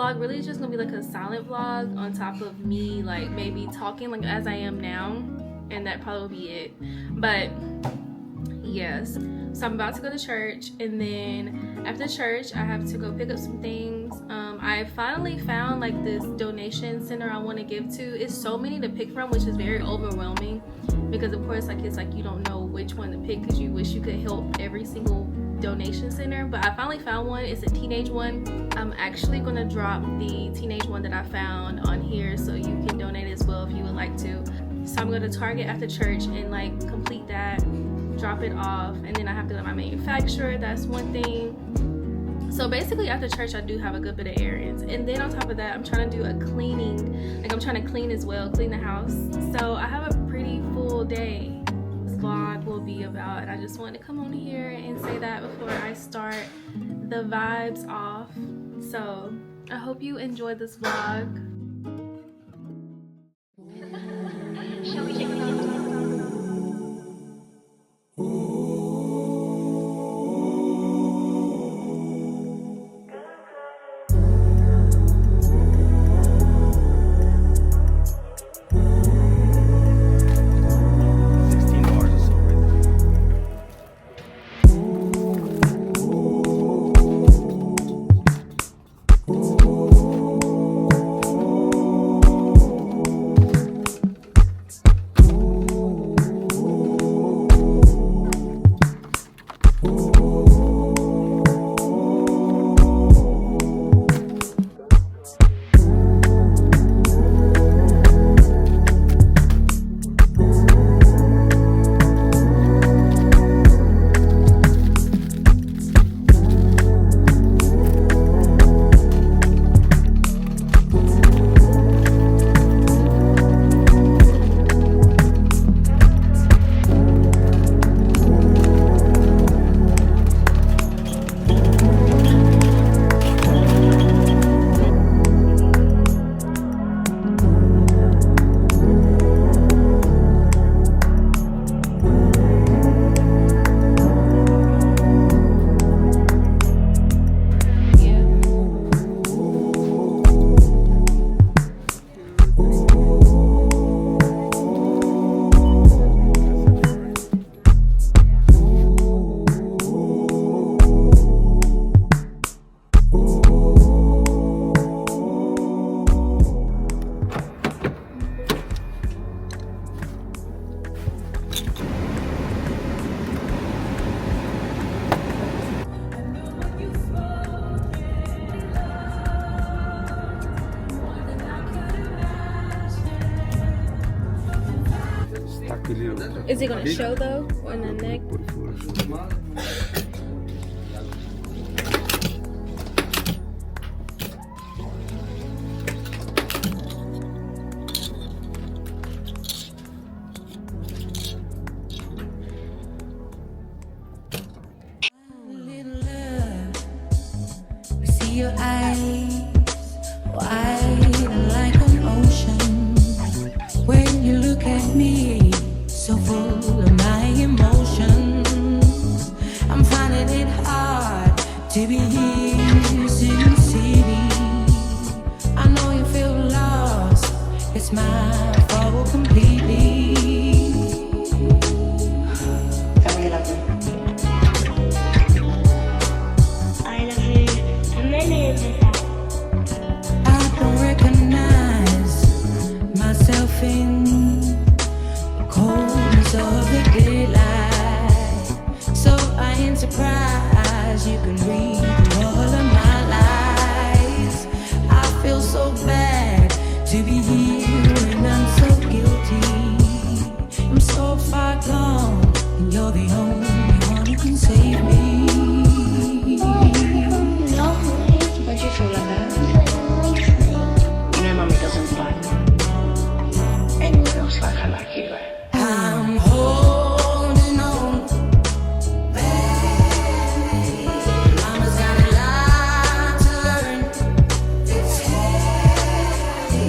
vlog really is just gonna be like a silent vlog on top of me like maybe talking like as I am now, and that probably will be it. But yes, so I'm about to go to church, and then after church I have to go pick up some things. I finally found like this donation center I want to give to. It's so many to pick from, which is very overwhelming, because of course like it's like you don't know which one to pick because you wish you could help every single donation center. But I finally found one. It's a teenage one. I'm actually gonna drop the teenage one that I found on here so you can donate as well if you would like to. So I'm going to Target after church and like complete that, drop it off, and then I have to go to my manufacturer. That's one thing. So basically after church I do have a good bit of errands, and then on top of that I'm trying to do a cleaning, like I'm trying to clean as well, clean the house. So I have a pretty full day. This vlog will be about, and I just wanted to come on here and say that before I start the vibes off. So I hope you enjoyed this vlog. Is it gonna show though on the neck? See your eyes wide like an ocean when you look at me, so full of my emotions. I'm finding it hard to be here in Sin City. I know you feel lost, it's my fault completely. I really love you. I don't recognize myself in the coldness of the daylight, so I ain't surprised you can read through all of my lies. I feel so bad to be here and I'm so guilty. I'm so far gone and you're the only one who can save me. Why'd you feel like that? You know Mummy doesn't like anyone else like I like you, right? I'm holding on, baby. Mama's got a lot to learn. It's heavy.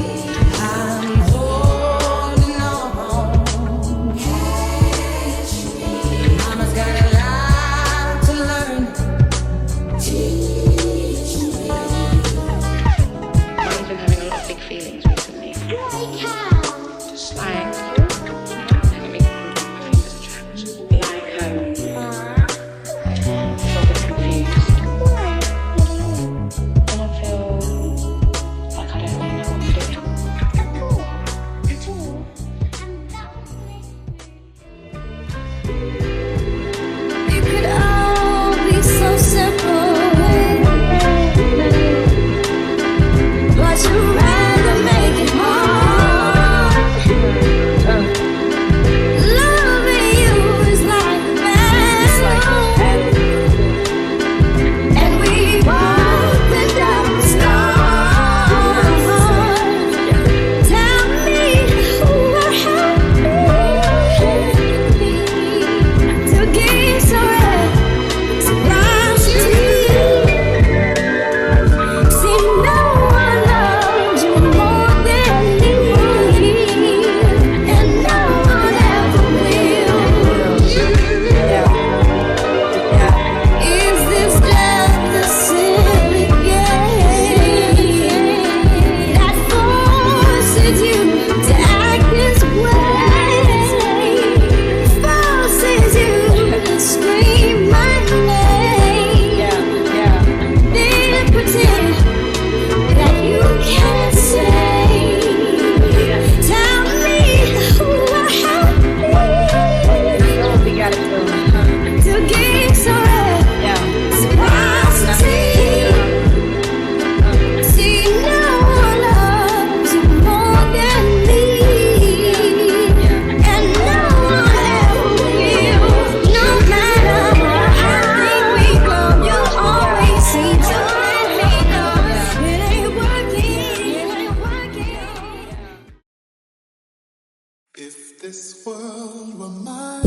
If this world were mine,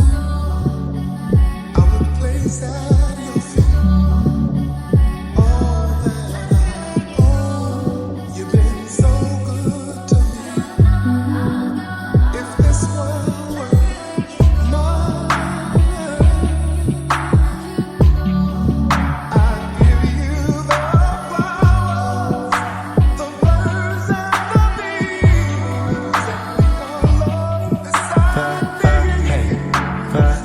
I would place at your feet all that I own. You've been so good to me. If this world were mine, I'd give you the flowers, the birds and the bees, and all of beside me.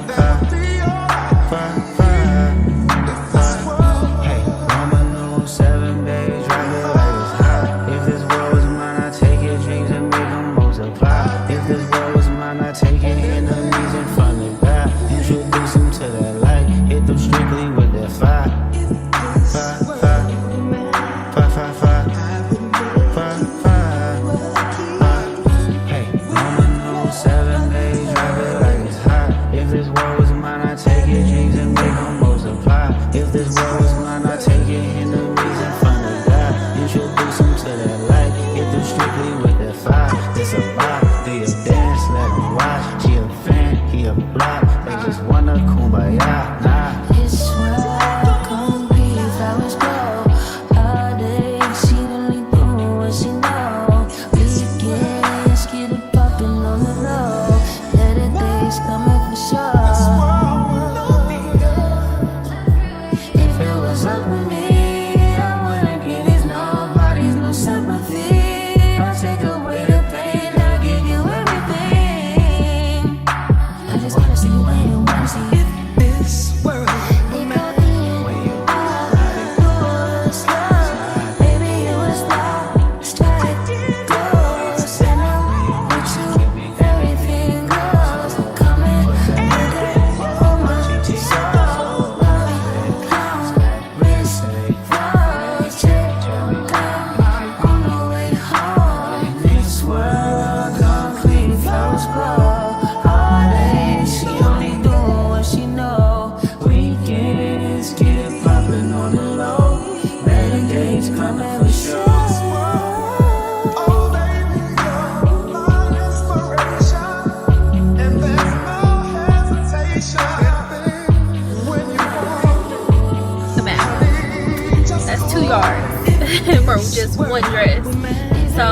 That'll be alright. If this world Hey, Roman numeral 7, baby, drop it like it's hot. If this world was mine, I'd take your dreams and make them multiply. If this world was mine, I'd take your enemies and front and back. Introduce them to that light, hit them strictly with that fire. Fire, fire, fire, fire, fire, fire, fire. Hey, Roman numeral 7, baby, drop it like it's hot. If this world was mine, I'd take your dreams and make them multiply. If this world was mine, I'd take your enemies and front of God. Introduce them to that light, hit them strictly with that fire. It's a vibe, do your dance, let them watch. She a fan, he a block, they just wanna kumbaya, nah. This world concrete flowers grow. All day she only doing what she know. Weekends get it poppin' on the low. Better days coming for sure. If it was up with me, I wouldn't get these nobodies no sympathy. I'll take away the pain, I'll give you everything. I just wanna see you when you wanna see you. this world coming with sure. oh baby, you're my inspiration, and there's no hesitation when you want The back. That's 2 yards for just one dress. So